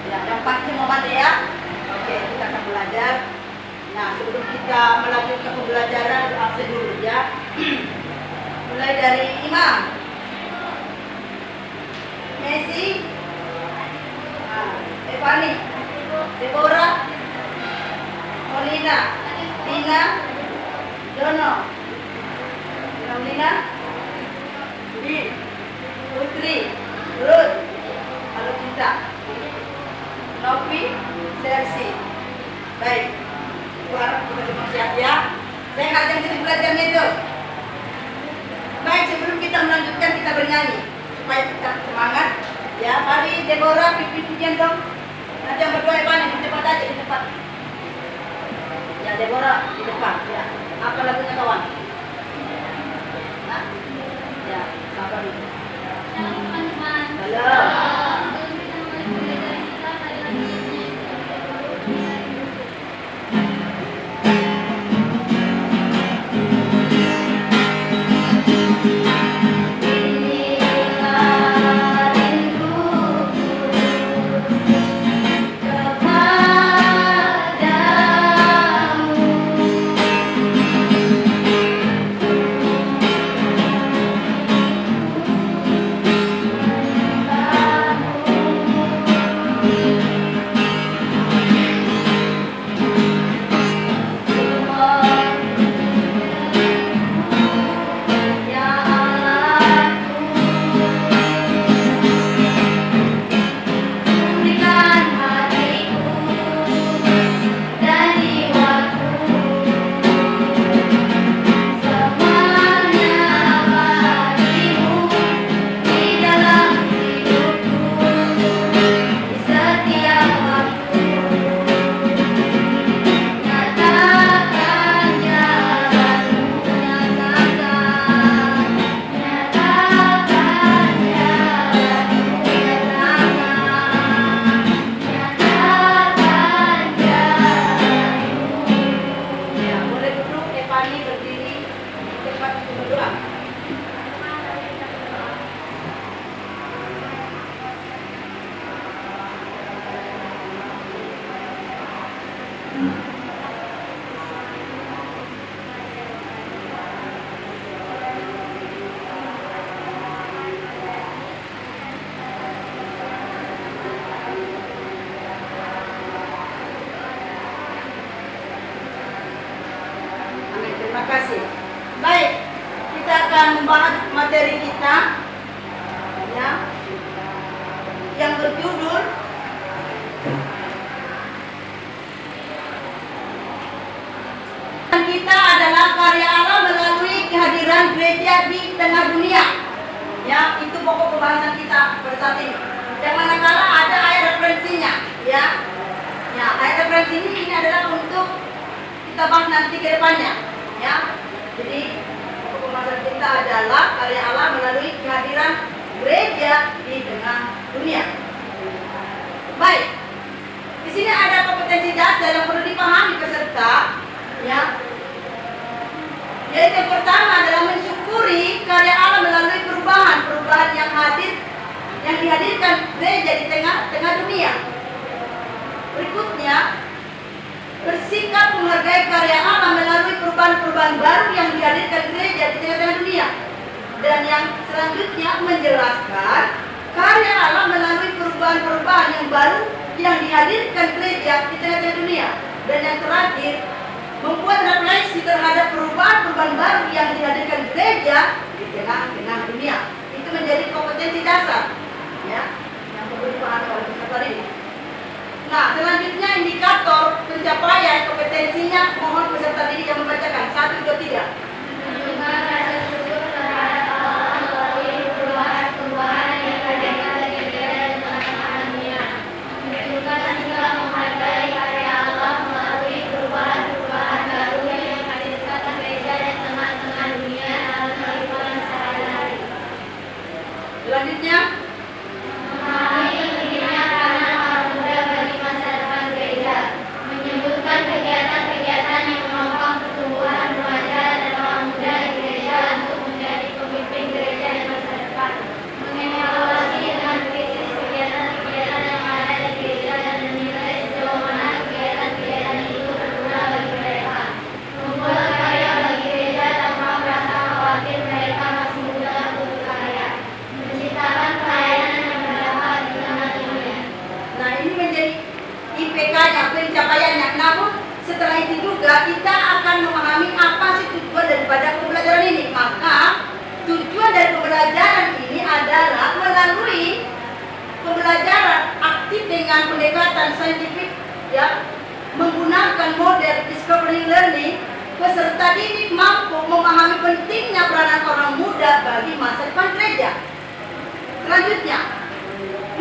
Ya, dapat semua ya. Oke, kita akan belajar. Nah, sebelum kita melanjutkan pembelajaran, absen dulu ya. Mulai dari Imam, Messi, Evani, Deborah, Molina, Dina, Dono, Lina, Di, Putri, Ruth, Halo Cinta, Novi, Sersi. Baik, aku harap kita semua siap ya. Saya ngajak jadi belajarnya itu. Baik, sebelum kita melanjutkan kita bernyanyi supaya kita semangat. Ya, mari Deborah pimpin dong. Nanti yang berdua Evani di depan aja di depan. Ya, Deborah di depan. Ya, apa lagunya kawan? Nah, ya, sabar dulu. Halo. Terima kasih. Baik, kita akan membahas materi kita ya, yang berjudul kita adalah karya Allah melalui kehadiran gereja di tengah dunia. Ya, itu pokok pembahasan kita pada saat ini. Yang manakala ada ayat referensinya, ya. Ya, ayat referensi ini adalah untuk kita bahas nanti ke depannya. Ya, jadi pembahasan kita adalah karya Allah melalui kehadiran gereja di tengah dunia. Baik, di sini ada kompetensi dasar yang perlu dipahami peserta, ya. Yaitu yang pertama adalah mensyukuri karya Allah melalui perubahan yang dihadirkan gereja di tengah dunia. Berikutnya, bersikap menghargai karya Allah melalui perubahan-perubahan baru yang dihadirkan gereja di tengah-tengah dunia. Dan yang selanjutnya menjelaskan karya Allah melalui perubahan-perubahan yang baru yang dihadirkan gereja di tengah-tengah dunia. Dan yang terakhir, membuat refleksi terhadap perubahan-perubahan baru yang dihadirkan gereja di tengah-tengah dunia. Itu menjadi kompetensi dasar, ya, yang perlu dipahami oleh peserta ini. Nah, selanjutnya indikator pencapaian kompetensinya, mohon peserta didik yang membacakan. 1, 2, 3. Menunjukkan rasa syukur terhadap Allah melalui perubahan-perubahan yang dihadirkan gereja di tengah-tengah dunia. Menunjukkan sikap menghargai karya Allah melalui perubahan-perubahan baru yang dihadirkan gereja di tengah-tengah dunia dalam kehidupan sehari-hari. Selanjutnya, memahami pentingnya karena hal muda bagi masa depan gereja. Menyebutkan kegiatan-kegiatan yang menopang pertumbuhan remaja dan pencapaiannya. Namun setelah itu juga kita akan memahami apa sih tujuan daripada pembelajaran ini. Maka tujuan dari pembelajaran ini adalah melalui pembelajaran aktif dengan pendekatan saintifik, ya, menggunakan model discovery learning, peserta didik mampu memahami pentingnya peranan orang muda bagi masa depan gereja. Selanjutnya,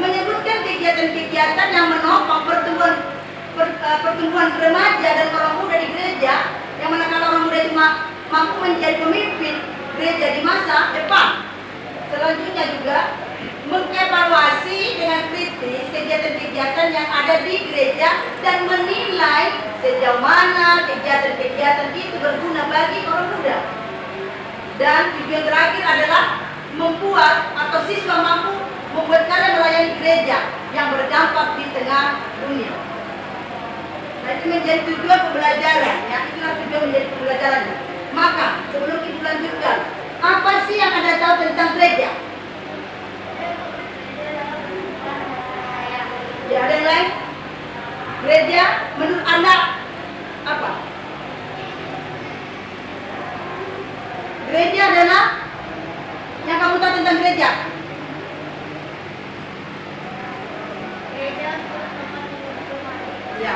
menyebutkan kegiatan-kegiatan yang menopang pertumbuhan remaja dan orang muda di gereja, yang manakala orang muda itu mampu menjadi pemimpin gereja di masa depan. Selanjutnya juga mengevaluasi dengan kritis kegiatan-kegiatan yang ada di gereja dan menilai sejauh mana kegiatan-kegiatan itu berguna bagi orang muda. Dan tujuan terakhir adalah membuat atau siswa mampu membuat karya melayani gereja yang berdampak di tengah dunia. Nah, itu menjadi tujuan pembelajaran, ya, itulah tujuan menjadi pembelajaran. Maka sebelum kita lanjutkan, apa sih yang Anda tahu tentang gereja? Ya, ada yang lain? Gereja menurut Anda apa? Gereja adalah yang kamu tahu tentang gereja. Ya,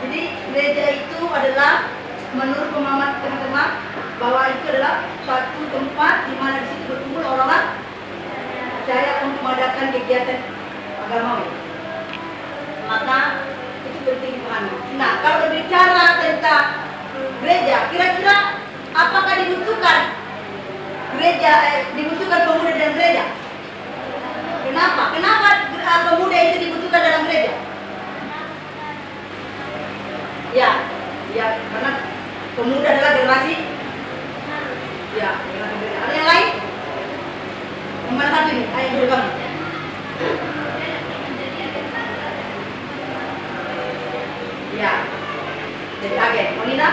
jadi gereja itu adalah menurut pemahaman teman-teman bahwa itu adalah suatu tempat di mana di situ berkumpul orang-orang percaya untuk mengadakan kegiatan agamawi. Maka itu penting dipahami. Nah, kalau berbicara tentang gereja, kira-kira apakah dibutuhkan dibutuhkan pemuda dalam gereja? Kenapa? Kenapa pemuda itu dibutuhkan dalam gereja? Ya, karena pemuda adalah generasi. Ya, generasi. Ada yang lain? Nomor satu ini, ayo dulu kamu. Ya, jadi agen. Monina?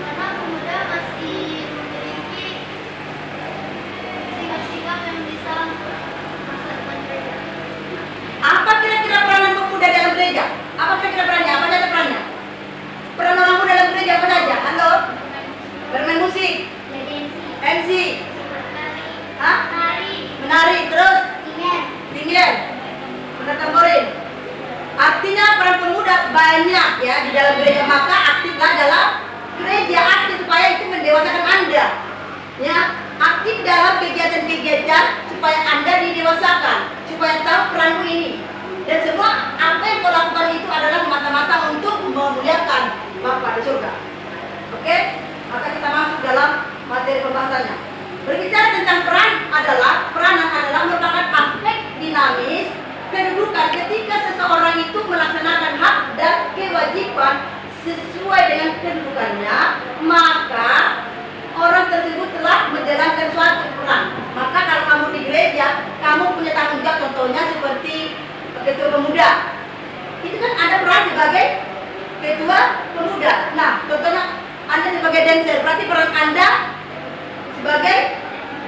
Karena pemuda masih memiliki sikap-sikap yang bisa masa depan gereja. Apa kira-kira peranan pemuda dalam gereja? Apa kira-kira perannya? Apa saja perannya? Peran orang muda dalam gereja apa saja? Halo? Bermain musik? Jadi MC? menari, Hah? Menari, terus? Tinggal? Mentamborin? Artinya peran pemuda banyak ya di dalam gereja, maka aktiflah dalam gereja, aktif supaya itu mendewasakan Anda. Ya, aktif dalam kegiatan-kegiatan supaya Anda didewasakan, supaya tahu peranmu ini. Dan semua apa yang kau lakukan itu adalah semata-mata untuk memuliakan Bapa di surga. Oke? Maka kita masuk dalam materi pembahasannya. Berbicara tentang peranan adalah merupakan aspek dinamis kedudukan ketika seseorang itu melaksanakan hak dan kewajiban sesuai dengan kedudukannya, maka orang tersebut telah menjalankan suatu peran. Maka kalau kamu di gereja, kamu punya tanggung jawab, contohnya seperti ketua pemuda. Itu kan ada peran sebagai ketua pemuda. Nah, contohnya Anda sebagai dancer, berarti peran Anda sebagai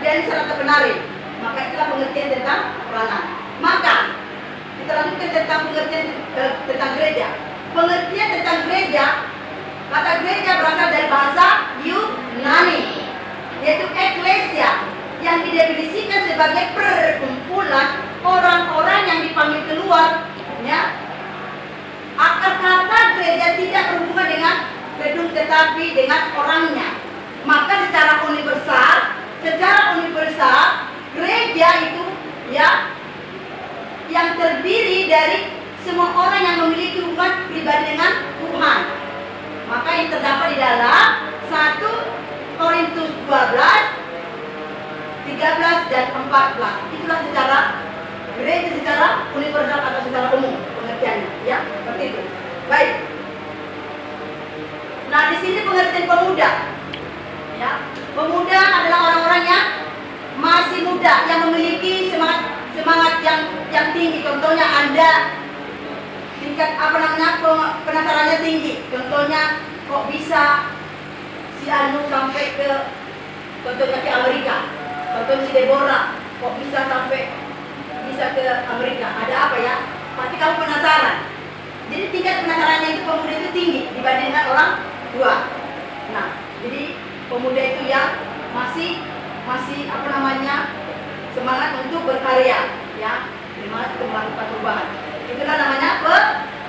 dancer atau penari. Maka itulah pengertian tentang peranan. Maka kita lanjutkan tentang pengertian tentang gereja. Pengertian tentang gereja, kata gereja berasal dari bahasa Yunani, yaitu eklesia, yang didefinisikan sebagai perkumpulan orang-orang yang dipanggil keluar. Ya, akar kata gereja tidak berhubungan dengan gedung tetapi dengan orangnya. Maka secara universal gereja itu ya yang terdiri dari semua orang yang memiliki hubungan pribadi dengan Tuhan. Maka yang terdapat di dalam 1 Korintus 12, 13 dan 14. Itulah secara gereja secara universal atau secara umum pengertiannya, ya, seperti itu. Baik. Nah, di sini pengertian pemuda. Ya, pemuda adalah orang-orang yang masih muda yang memiliki semangat yang tinggi. Contohnya Anda tingkat penasarannya tinggi. Contohnya kok bisa si Anu sampai ke contohnya ke Amerika. Contohnya si Deborah kok bisa ke Amerika. Ada apa ya? Pasti kamu penasaran. Jadi tingkat penasarannya itu pemuda itu tinggi. dibandingkan orang tua. Nah, jadi pemuda itu yang masih apa namanya, semangat untuk berkarya, ya, semangat untuk melakukan perubahan. Itulah namanya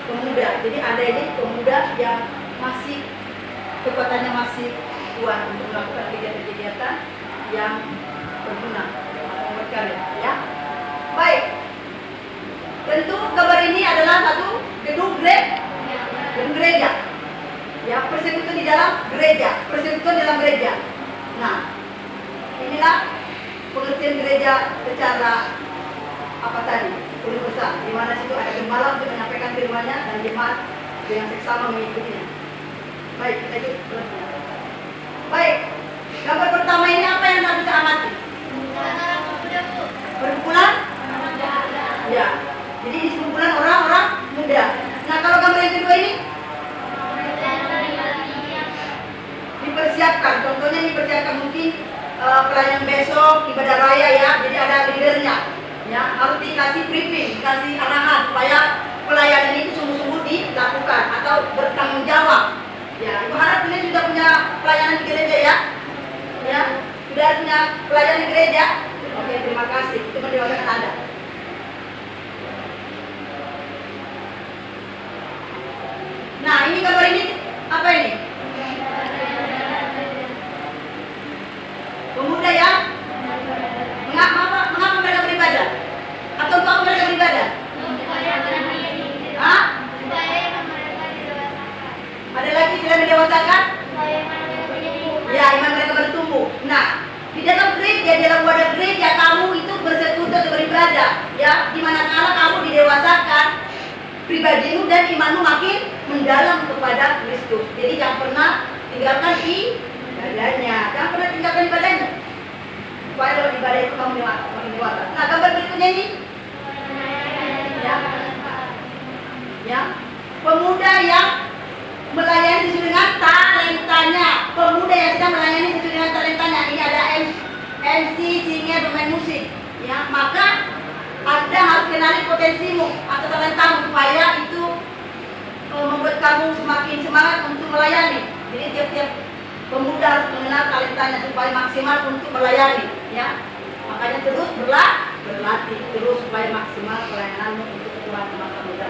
pemuda. Jadi ada ini pemuda yang masih kekuatannya masih kuat untuk melakukan kegiatan-kegiatan yang berguna, berkarya, ya. Baik. Tentu gambar ini adalah satu gedung gereja. Ya, persekutuan di dalam gereja, persekutuan dalam gereja. Nah, inilah pengertian gereja secara apa tadi? Universal, di mana situ ada gembala untuk menyampaikan firman-Nya dan jemaat dengan seksama mengikutinya. Baik, kita ikut terusnya. Baik, gambar pertama ini apa yang Anda bisa amati? Perkumpulan? Ya, jadi di sekumpulan orang-orang muda. Nah, kalau gambar yang kedua ini dipersiapkan, contohnya dipersiapkan mungkin pelayanan besok, ibadah raya, ya, jadi ada leadernya, ya, harus dikasih briefing, dikasih arahan supaya pelayanan itu sungguh-sungguh dilakukan atau bertanggung jawab. Ya, Ibu harap kalian sudah punya pelayanan di gereja, ya, ya, sudah punya pelayanan di gereja. Oke, terima kasih, itu mendewasakan Anda. Nah, ini gambar ini apa ini? Pemuda ya? Mengapa mereka beribadah? Atau untuk apa mereka beribadah? Hah? Ada lagi tidak mendewasakan? Ya, iman mereka bertumbuh. Nah, di dalam gereja, di dalam wadah gereja kamu itu bersekutu untuk beribadah, ya. Di manakala kamu didewasakan pribadimu dan imanmu makin mendalam kepada Kristus. Jadi jangan pernah tinggalkan ibadahnya, jangan pernah tinggalkan ibadahnya. Supaya dalam ibadah itu kamu makin dewasa. Nah, gambar berikutnya ini, ya, ya, pemuda yang melayani sesuai dengan talentanya. Pemuda yang sedang melayani sesuai dengan talentanya. Ini ada MC, singer, pemain musik, ya. Maka Anda harus kenali potensimu atau talentamu supaya itu membuat kamu semakin semangat untuk melayani. Jadi tiap-tiap pemuda harus mengenal talentanya supaya maksimal untuk melayani, ya. Makanya terus berlatih terus supaya maksimal pelayananmu untuk Tuhan di masa muda.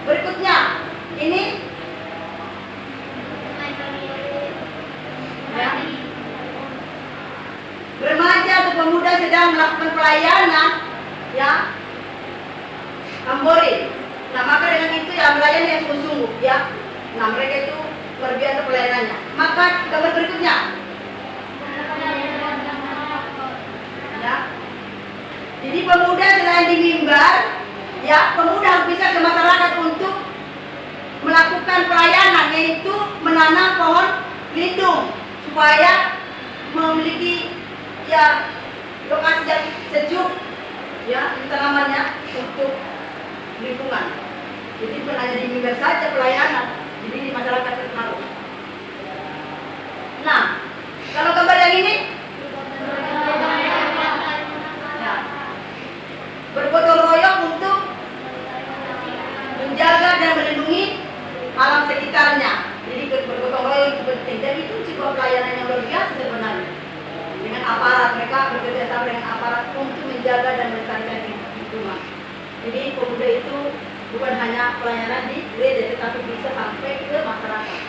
Berikutnya ini, ya, remaja atau pemuda sedang melakukan pelayanan, ya, Ambori. Nah, maka dengan itu ya melayani yang sungguh-sungguh, ya. Nah, mereka itu luar biasa pelayanannya. Maka gambar berikutnya, ya. Jadi pemuda selain di mimbar, ya, pemuda harus bisa ke masyarakat untuk melakukan pelayanan, yaitu menanam pohon lindung supaya memiliki, ya, lokasi yang sejuk, ya, tanamannya untuk lingkungan. Jadi bukan hanya di mimbar saja pelayanan, jadi di masyarakat itu harus. Nah, kalau gambar yang ini, ya, bergotong royong untuk menjaga dan melindungi alam sekitarnya. Jadi bergotong royong itu penting. Dan itu sebuah pelayanan yang luar biasa sebenarnya. Dengan aparat, mereka bekerja sama dengan aparat untuk menjaga dan melestarikan lingkungan. Jadi pemuda itu bukan hanya pelayanan di gereja, tetapi bisa sampai ke masyarakat.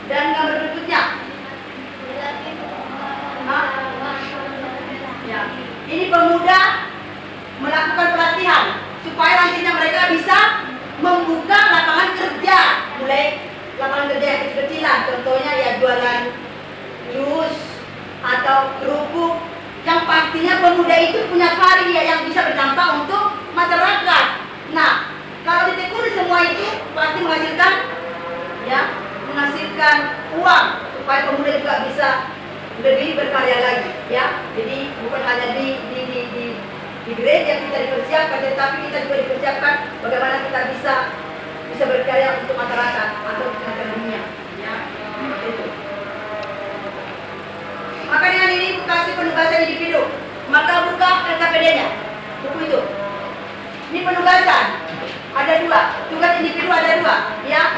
Dan gambar berikutnya, ya, ini pemuda melakukan pelatihan supaya nantinya mereka bisa membuka lapangan kerja, mulai lapangan kerja yang kecil-kecilan, contohnya ya jualan jus atau kerupuk. Yang pastinya pemuda itu punya karya yang bisa berdampak untuk masyarakat. Nah, kalau ditekuni semua itu pasti menghasilkan, ya, menghasilkan uang supaya pemuda juga bisa lebih berkarya lagi, ya. Jadi bukan hanya di gereja kita dipersiapkan, tetapi kita juga dipersiapkan bagaimana kita bisa berkarya untuk masyarakat atau untuk dunia, ya. Itu. Maka dengan ini kasih penugasan individu, maka buka LKPD-nya, buku itu. Ini penugasan, ada dua, tugas individu ada dua, ya.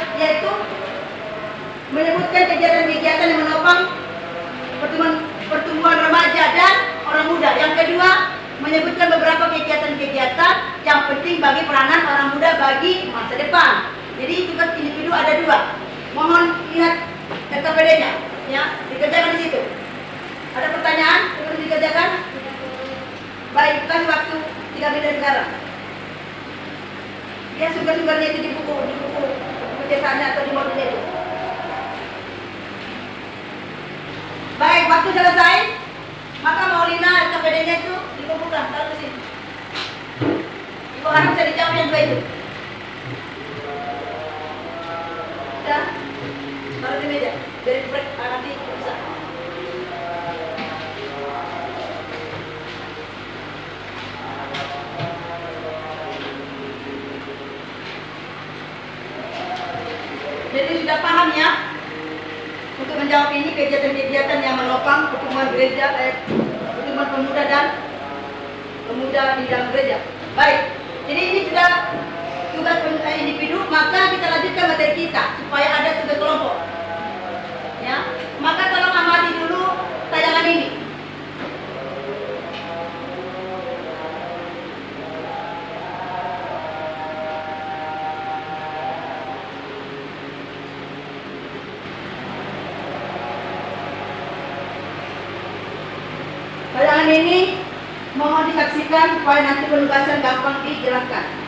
menyebutkan kegiatan-kegiatan yang menopang pertumbuhan remaja dan orang muda. Yang kedua, menyebutkan beberapa kegiatan-kegiatan yang penting bagi peranan orang muda bagi masa depan. Jadi tugas individu ada 2. Mohon lihat RKPD-nya, ya, dikerjakan di situ. Ada pertanyaan sebelum dikerjakan? Baik, kasih waktu 3 menit sekarang. Ya, sumber-sumbernya itu di buku cetakannya atau di mobilnya itu. Baik, waktu selesai. Maka Maulina RKPD-nya itu dikumpulkan, taruh ke sini. Ibu harap bisa dijawab yang 2 itu. Sudah? Taruh di meja. Dari break nanti bisa. Jadi sudah paham ya? Untuk menjawab ini kegiatan-kegiatan yang menopang pertumbuhan gereja, pertumbuhan pemuda dan pemuda di dalam gereja. Baik, jadi ini sudah tugas individu, maka kita lanjutkan materi kita supaya ada tugas kelompok. Ya, maka tolong amati dulu tayangan ini. Tayangan ini mohon disaksikan supaya nanti penugasan gampang dijelaskan.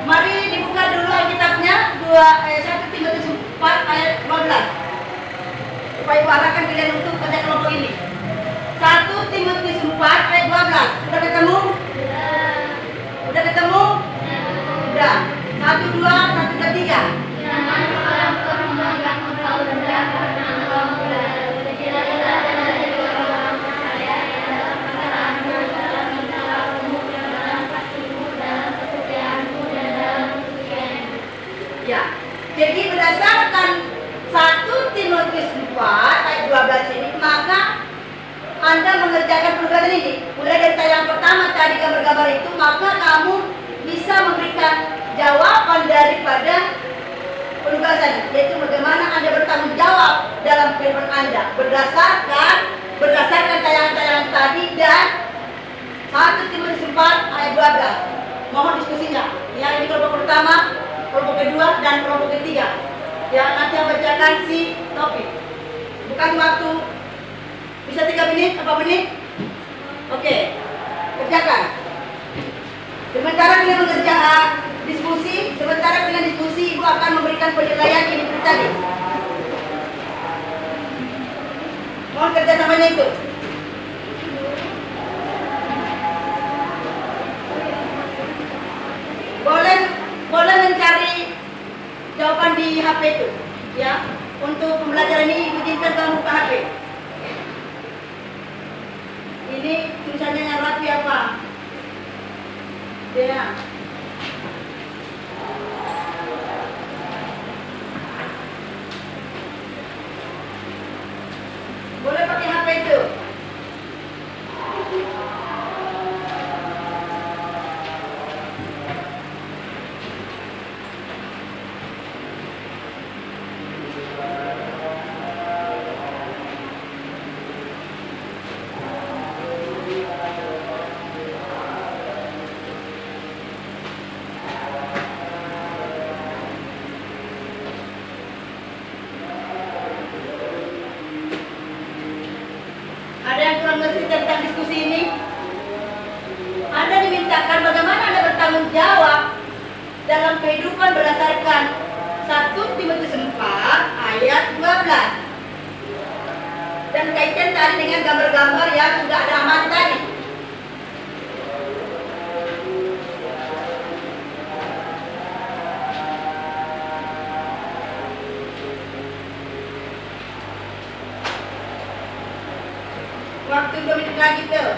Mari dibuka dulu Alkitabnya 1 Timotius 4 ayat 12. Supaya Ibu arahkan kalian untuk kerja kelompok ini. 1 Timotius 4 ayat 12. Sudah ketemu? Sudah ketemu? Sudah. 1, 2, 1, 2, 3. Jangan seorang perempuan yang engkau rendah karena engkau muda. Jadilah dari orang percaya yang dalam perkataanmu, dalam mentalmu, dalam kasihmu, dalam kesetiaanmu, dan dalam kesucianmu. Ya. Jadi berdasarkan 1 Timotius 4 ayat 12 ini, maka Anda mengerjakan penugasan ini. Mulai dari tayang pertama tadi gambar-gambar itu, maka kamu bisa memberikan jawaban daripada penugasan, yaitu bagaimana Anda bertanggung jawab dalam kehidupan Anda berdasarkan tayangan-tayangan tadi dan 1 Timotius 4 ayat 12. Mohon diskusinya. Ya, ini kelompok pertama, kelompok kedua, dan kelompok ketiga. Ya, nanti yang bacakan si topik. Bukan waktu. Bisa 3 menit, apa menit? Oke, kerjakan. Sementara kalian mengerjakan diskusi, sementara kalian diskusi, Ibu akan memberikan penilaian ini tadi. Mohon kerjasamanya itu. Boleh mencari jawaban di HP itu, ya. Untuk pembelajaran ini Ibu izinkan kamu buka HP. Ini tulisannya yang rapi apa? Ya. Boleh pakai HP itu. Ada yang kurang ngerti tentang diskusi ini? Anda dimintakan bagaimana Anda bertanggung jawab dalam kehidupan berdasarkan 1 Timotius 4 ayat 12. Dan kaitkan tadi dengan gambar-gambar yang sudah ada amati tadi. waktu 2 menit lagi tuh.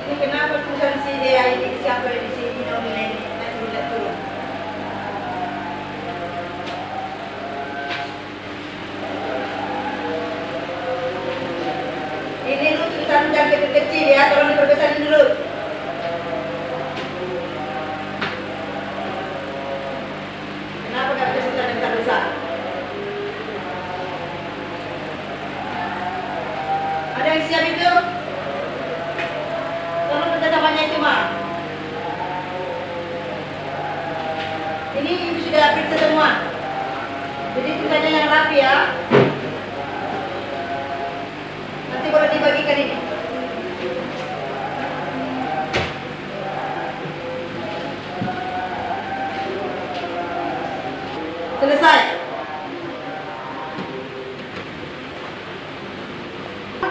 Ini kenapa tulisan si dia ini siapa di sini nomornya ini masih tidak turun. Ini lu tulisan jangan kecil-kecil ya, tolong diperbesarin dulu. Kenapa nggak bisa tulisan yang besar? Ada yang siap itu? Tolong percakapannya itu mah. Ini sudah periksa semua. Jadi tulisannya yang rapi ya. Nanti boleh dibagikan ini. Selesai.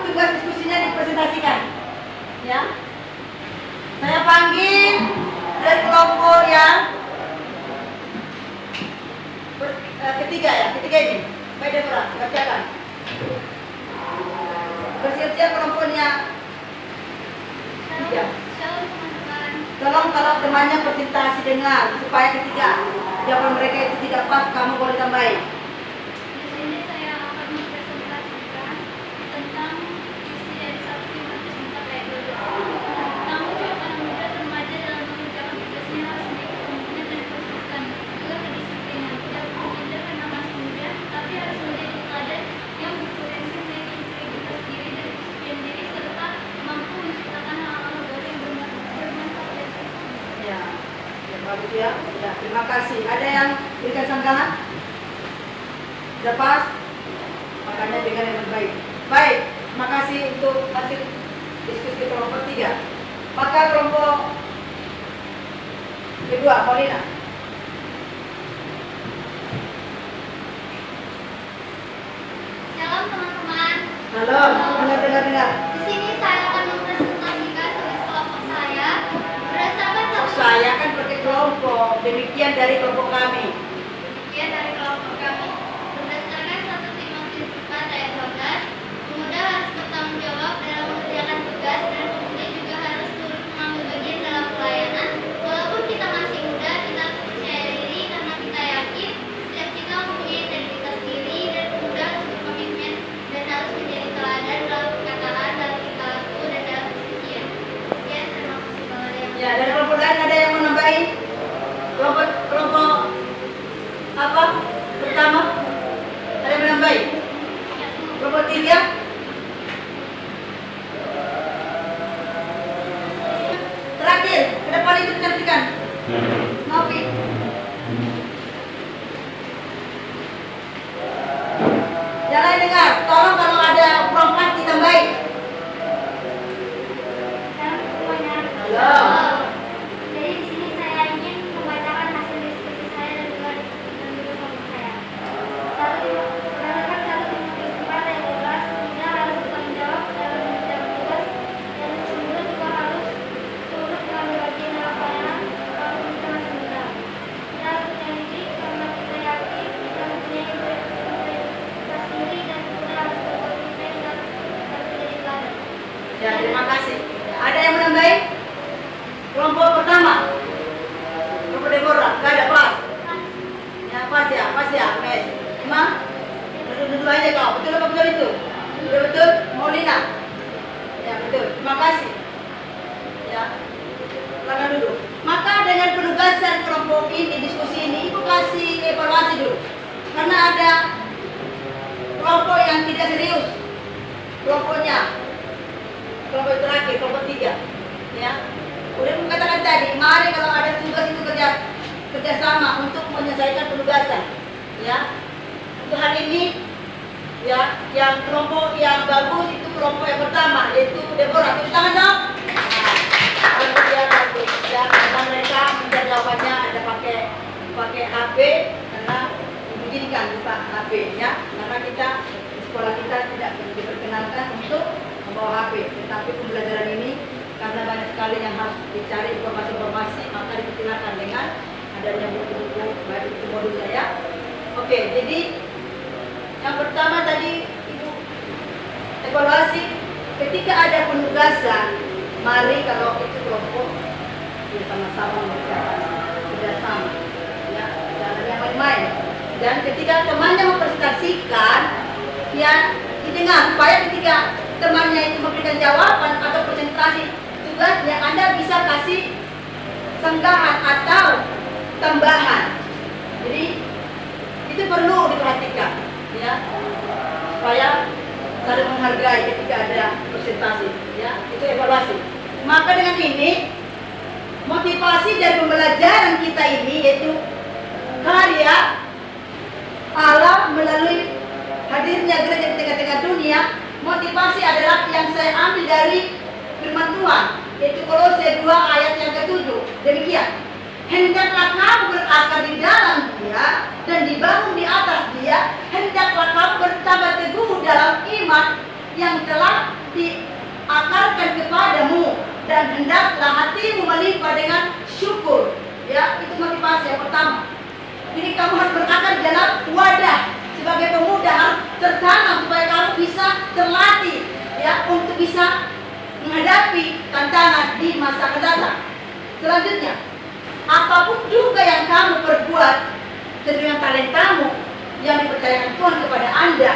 Tugas diskusinya dipresentasikan. Ya. Saya panggil dari kelompok yang ketiga ya, ketiga ini. Baik Deborah, bacakan. Bersiap-siap kelompoknya. Tiga. Shalom teman-teman. Tolong kalau temannya presentasi dengar supaya ketiga jawaban mereka itu tidak pas, kamu boleh tambahin. Di sini saya akan mempresentasikan tentang isi dari 1 Timotius 4 ayat 12. Tanggung jawab anak muda dan remaja dalam mengerjakan tugasnya harus memiliki komitmen dan konsisten, juga kedisiplinan. Tidak perlu minder karena masih muda, tapi harus menjadi teladan yang berpotensi memiliki integritas diri dan disiplin diri serta mampu menciptakan hal-hal baru yang bermanfaat dan sukses. Ya, ya bagus ya. Ya, terima kasih. Ada yang berikan sanggahan? Sudah pas? Makanya dengan yang terbaik. Baik, terima kasih untuk hasil diskusi kelompok 3. Maka kelompok kedua, Paulina. Shalom teman-teman. Halo, dengar. Di sini saya akan mempresentasikan tugas kelompok saya berdasarkan Saya kan pakai kelompok, demikian dari kelompok kami. bagian dari kelompok kami. Berdasarkan 1 Timotius 4 ayat 12, pemuda harus bertanggung jawab dalam mengerjakan tugas dan pemuda juga harus turut mengambil bagian dalam pelayanan. Walaupun kita masih muda, kita harus percaya diri karena kita yakin setiap kita mempunyai integritas diri dan pemuda harus berkomitmen dan harus menjadi teladan dalam perkataan, dalam tingkah laku dan dalam keseharian. Sekian, terima kasih kalau ada yang Ya, dari kelompok lain ada yang mau nambahin? Kelompok apa? Pertama? Ada yang menambahin? Kelompok 3? Terakhir, ke depan itu cantikan. Nopi. Jangan dengar, tolong kalau ada perempuan ditambahin. Halo. Jadi di sini saya ingin membacakan hasil diskusi saya dan juga kelompok saya. Berdasarkan 1 Timotius 4 ayat 12, pemuda harus bertanggung jawab dalam mengerjakan tugas dan pemuda juga harus turut mengambil bagian dalam pelayanan walaupun kita masih muda. Kita harus percaya diri karena kita yakin kita mempunyai integritas diri dan pemuda harus berkomitmen dan harus menjadi teladan. Ya, terima kasih. Ada yang menambahin? Kelompok pertama. Kelompok Deborah, enggak ada pas. Ya, pas ya, Mes. Emang? Duduk aja kau. Betul apa betul itu? Betul, Maulina. Ya, betul. Terima kasih. Ya. Silakan duduk. Maka dengan penugasan kelompok ini, diskusi ini, Ibu kasih evaluasi dulu. Karena ada kelompok yang tidak serius. Kelompoknya. Kelompok terakhir, kelompok 3. Ya. Udah mengatakan tadi, mari kalau ada tugas itu kerjasama untuk menyelesaikan penugasan. Ya. Untuk hari ini, ya, yang kelompok yang bagus itu kelompok yang pertama, yaitu Deborah. Tepuk tangan dong. Kelompok dia bagus. Ya, karena mereka mencari jawabannya ada pakai HP karena dimungkinkan buka HP, ya. Karena kita di sekolah kita tidak diperkenankan untuk membawa HP, tetapi pembelajaran ini karena banyak sekali sekali yang harus dicari informasi-informasi, maka dipersilakan dengan adanya buku-buku baik itu modulnya ya. Oke, jadi yang pertama tadi Ibu evaluasi ketika ada penugasan, mari kalau itu kelompok kita sama-sama mengerjakan kerjasama ya, jangan yang main-main. Dan ketika temannya mempresentasikan ya didengar, supaya ketika temannya itu memberikan jawaban atau presentasi tugasnya, Anda bisa kasih sanggahan atau tambahan. Jadi itu perlu diperhatikan ya, supaya saling menghargai ketika ada presentasi ya, itu evaluasi. Maka dengan ini motivasi dari pembelajaran kita ini yaitu karya Allah melalui hadirnya gereja di tengah-tengah dunia. Motivasi adalah yang saya ambil dari firman Tuhan, yaitu Kolose 2 ayat yang ke-7. Demikian, hendaklah kamu berakar di dalam Dia dan dibangun di atas Dia. Hendaklah kamu bertambah teguh dalam iman yang telah diakarkan kepadamu, dan hendaklah hatimu melimpah dengan syukur. Ya, itu motivasi yang pertama. Jadi kamu harus berakar dalam wadah. Sebagai pemuda harus tertanam supaya kamu bisa terlatih ya, untuk bisa menghadapi tantangan di masa akan datang. Selanjutnya, apapun juga yang kamu perbuat dengan talentamu yang dipercayakan Tuhan kepada Anda,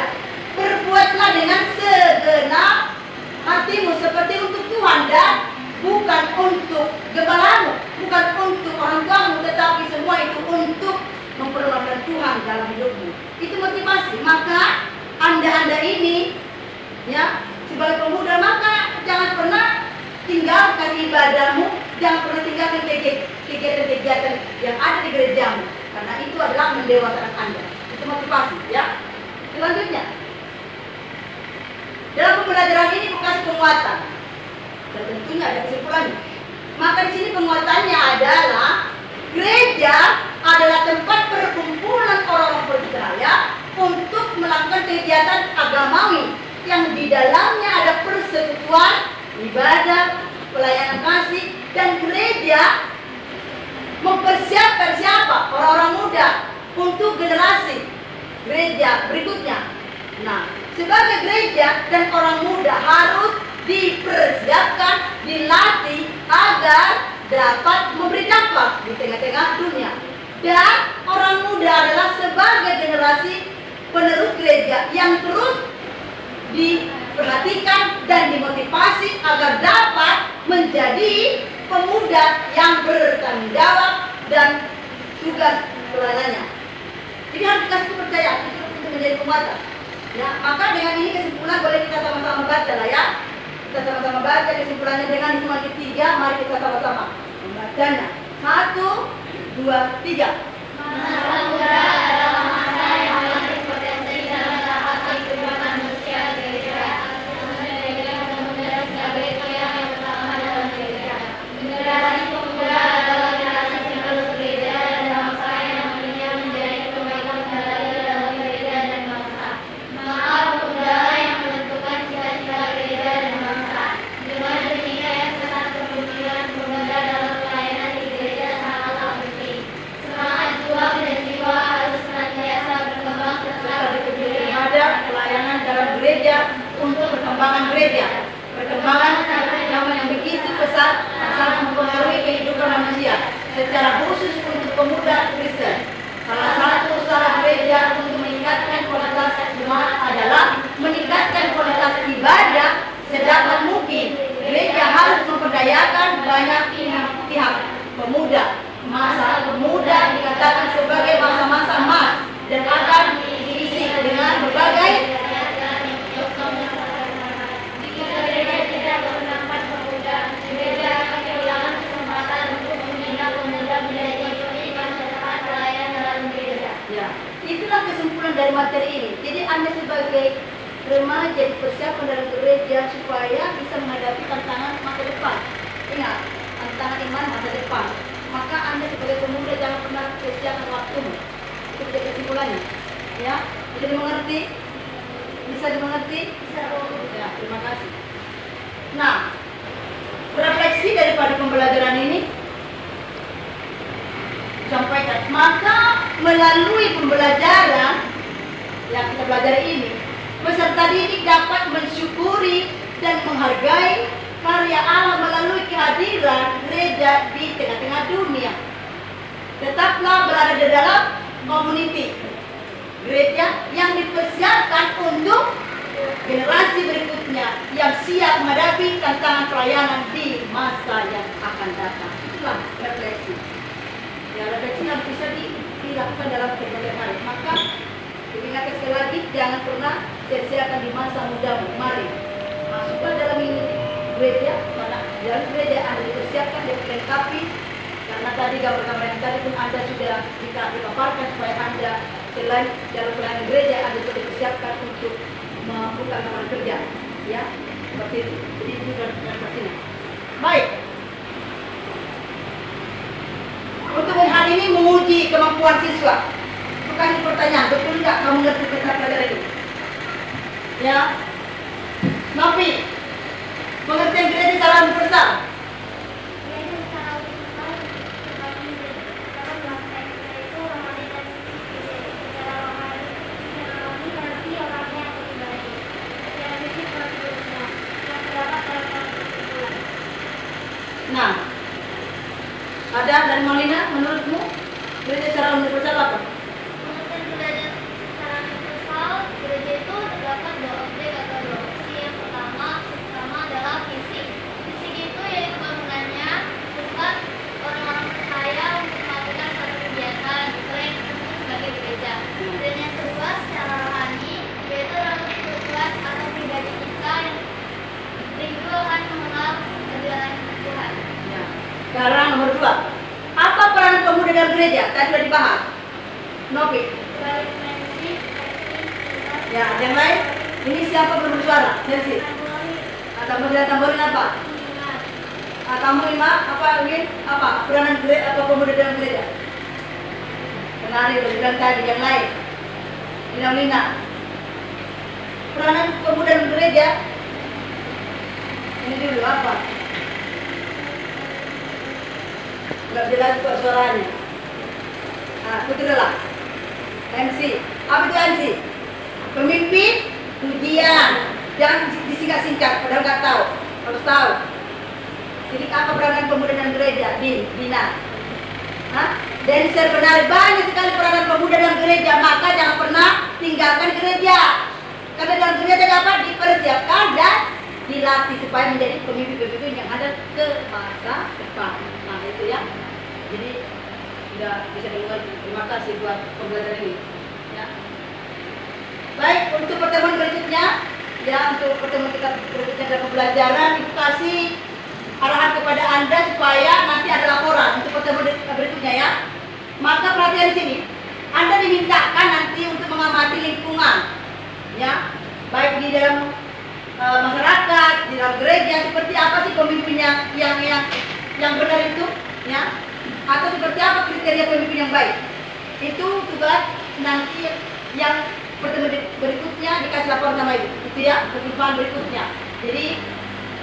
perbuatlah dengan segenap hatimu seperti untuk Tuhan dan bukan untuk gembalamu, bukan untuk orang tuamu, tetapi semua itu untuk memperlukan Tuhan dalam hidupmu. Itu motivasi. Maka Anda ini ya, sebagai pemuda, maka jangan pernah tinggalkan ibadahmu, jangan pernah tinggalkan kegiatan-kegiatan yang ada di gerejamu, karena itu adalah mendewasakan Anda. Itu motivasi ya. Selanjutnya, dalam pembelajaran ini bukan penguatan, dan tentunya ada kesimpulannya. Maka di sini penguatannya adalah gereja adalah tempat perkumpulan orang-orang percaya untuk melakukan kegiatan agamawi yang di dalamnya ada persekutuan, ibadah, pelayanan kasih, dan gereja mempersiapkan siapa? Orang-orang muda untuk generasi gereja berikutnya. Nah, sebagai gereja dan orang muda harus dipersiapkan, dilatih agar dapat memberi dampak di tengah-tengah dunia. Dan orang muda adalah sebagai generasi penerus gereja yang terus diperhatikan dan dimotivasi agar dapat menjadi pemuda yang bertanggung jawab dan tugas pelayanannya. Jadi harus dikasih kepercayaan untuk menjadi penguatan. Ya, maka dengan ini kesimpulan boleh kita sama-sama baca lah ya. Kita sama-sama baca kesimpulannya dengan hitungan ketiga. Mari kita sama-sama membacanya. 1, 2, 3. Masa muda adalah masa yang paling berpotensi dalam tahap kehidupan manusia gereja. Gereja pemuda sebagai tiang yang utama dalam gereja. Generasi pemuda adalah generasi penerus gereja dan bangsa yang nantinya menjadi pemegang kendali dalam gereja dan bangsa. Maka pemuda yang menentukan cita-cita gereja dan bangsa. Dengan demikian yang sesat kepemimpinan pemuda dalam pelayanan di gereja sangatlah penting. Semangat juang dan jiwa harus senantiasa berkembang serta berkejujuran Ada pelayanan dalam gereja untuk perkembangan gereja. Perkembangan zaman yang begitu pesat sangat mempengaruhi kehidupan manusia, secara khusus untuk pemuda Kristen. Salah satu usaha gereja untuk meningkatkan kualitas jemaat adalah meningkatkan kualitas ibadah sedapat mungkin. Gereja harus memperdayakan banyak pihak pemuda. Masa pemuda dikatakan sebagai masa-masa emas dan akan diisi dengan berbagai. Jika gereja tidak mengenangkan pemuda, gereja akan kehilangan kesempatan untuk membina pemuda menjadi pemimpin pelayan dalam gereja. Ya, itulah kesimpulan dari materi ini. Jadi Anda sebagai remaja dipersiapkan dalam gereja supaya bisa menghadapi tantangan masa depan. Ingat, tantangan iman masa depan. Maka Anda sebagai pemuda jangan pernah sia-siakan waktumu. Itu menjadi kesimpulannya. Ya, bisa dimengerti? Bisa dimengerti? Bisa. Ya, terima kasih. Nah, refleksi daripada pembelajaran ini? Sampaikan. Maka melalui pembelajaran yang kita pelajari ini, peserta didik dapat mensyukuri dan menghargai karya Allah melalui kehadiran gereja di tengah-tengah dunia. Tetaplah berada di dalam community gereja yang dipersiapkan untuk generasi berikutnya yang siap menghadapi tantangan pelayanan di masa yang akan datang. Itulah refleksi. Ya, refleksi yang bisa dilakukan dalam berbagai hal. Maka diingatkan sekali lagi, jangan pernah sia-siakan di masa mudamu. Mari masuklah dalam ini gereja, mana dalam gereja Anda dipersiapkan, dilengkapi. Karena tadi gambar-gambar yang tadi pun Anda sudah dipaparkan supaya Anda selain dalam pelayanan gereja Anda sudah dipersiapkan untuk membuka lapangan kerja, ya seperti itu. Jadi itu seperti ini. Baik. Untuk hal ini menguji kemampuan siswa. Kasih pertanyaan, betul nggak kamu ngerti tentang pelajaran ini? Ya, Novi, pengertian gereja secara universal. Nah, ada dari Molina, menurutmu gereja secara universal apa? Gereja itu terdapat dua objek atau dua opsi. Yang pertama adalah fisik. Fisik itu yaitu bangunannya tempat orang-orang percaya untuk melakukan suatu kegiatan, itu yang disebut sebagai gereja. Dan yang kedua secara rohani, yaitu orang kehidupan atau pribadi kita yang rindu akan mengenal kebenaran Tuhan. Ya. Sekarang nomor 2, apa peran pemuda dalam gereja? Tadi sudah dibahas. Novi. Ya, yang lain? Ini siapa belum bersuara? Chelsea. Tamborin apa? Tamborin apa? Win? Apa? Peranan gereja atau pemuda dalam gereja? Penari udah bilang tadi. Yang lain? Lina. Peranan pemuda dalam gereja? Ini dulu apa? Enggak jelas kok suaranya. Putri MC. Apa itu MC? Pemimpin ujian. Jangan disingkat-singkat, padahal nggak tahu. Harus tahu. Jadi apa peranan pemuda dalam gereja? Dina. Dancer, penari, banyak sekali peranan pemuda dalam gereja. Maka jangan pernah tinggalkan gereja. Karena dalam gereja dapat dipersiapkan dan dilatih supaya menjadi pemimpin-pemimpin yang ada ke masa depan. Nah itu ya. Jadi sudah bisa dengar. Terima kasih buat pembelajaran ini. Ya. Baik, untuk pertemuan berikutnya, ya untuk pertemuan kita berikutnya dalam pembelajaran, Ibu kasih arahan kepada Anda supaya nanti ada laporan untuk pertemuan berikutnya ya. Maka perhatian di sini, Anda dimintakan nanti untuk mengamati lingkungan, ya, baik di dalam masyarakat, di dalam gereja, seperti apa sih pemimpinnya yang benar itu, ya, atau seperti apa kriteria pemimpin yang baik. Itu tugas nanti yang pertemuan berikutnya dikasih laporan sama Ibu, itu ya, pertemuan berikutnya. Jadi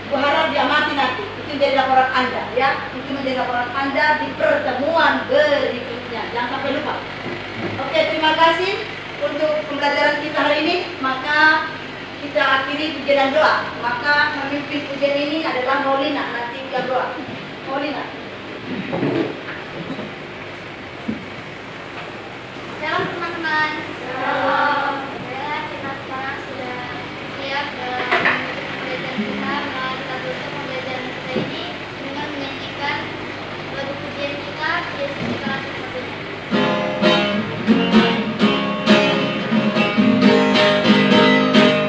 berharap diamati nanti, itu menjadi laporan Anda ya, itu menjadi laporan Anda di pertemuan berikutnya, jangan sampai lupa. Oke, terima kasih untuk pembelajaran kita hari ini. Maka kita akhiri pujian dan doa. Maka memimpin pujian ini adalah Molina, nanti kita doa. Molina. Shalom teman-teman. Shalom. Ya, kita sekarang sudah siap dalam pembelajaran kita. Kita tutup pembelajaran kita ini dengan menyanyikan lagu pujian kita, Yesus kita satu-satunya.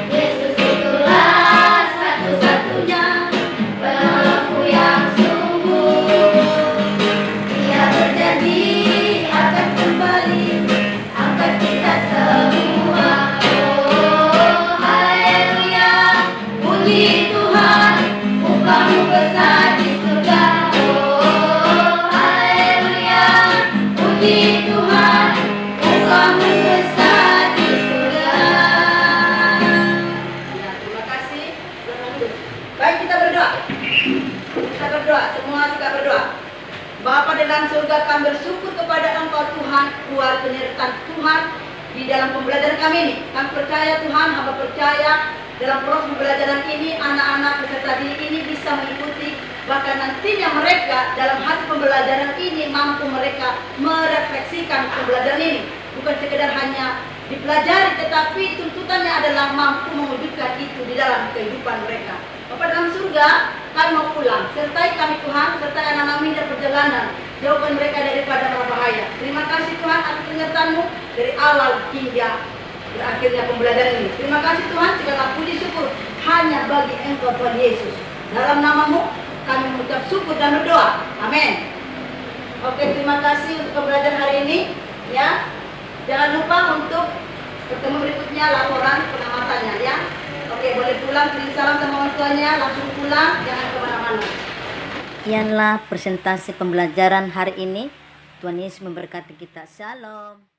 Yesus itulah satu-satunya pelengkap yang sungguh. berdoa. Kita berdoa, semua sikap berdoa. Bapa dalam surga, kami bersyukur kepada Engkau Tuhan, buat penyertaan Tuhan di dalam pembelajaran kami ini. Kami percaya Tuhan, hamba percaya dalam proses pembelajaran ini anak-anak peserta didik ini bisa mengikuti, bahkan nantinya mereka dalam hasil pembelajaran ini mampu mereka merefleksikan pembelajaran ini, bukan sekedar hanya dipelajari, tetapi tuntutannya adalah mampu mewujudkan itu di dalam kehidupan mereka. Bapa dalam surga, kami mau pulang, sertai kami Tuhan, sertai anak-anak kami dalam perjalanan, jauhkan mereka daripada mara bahaya. Terima kasih Tuhan atas penyertaan-Mu dari awal hingga berakhirnya pembelajaran ini. Terima kasih Tuhan, segala puji syukur hanya bagi Engkau Tuhan Yesus. Dalam nama-Mu kami mengucap syukur dan berdoa. Amin. Oke, terima kasih untuk pembelajaran hari ini. Ya, jangan lupa untuk bertemu berikutnya laporan pengamatannya ya. Oke, boleh pulang, kirim salam sama orang tuanya, langsung pulang, jangan kemana-mana. Sekianlah presentasi pembelajaran hari ini. Tuhan Yesus memberkati kita. Shalom.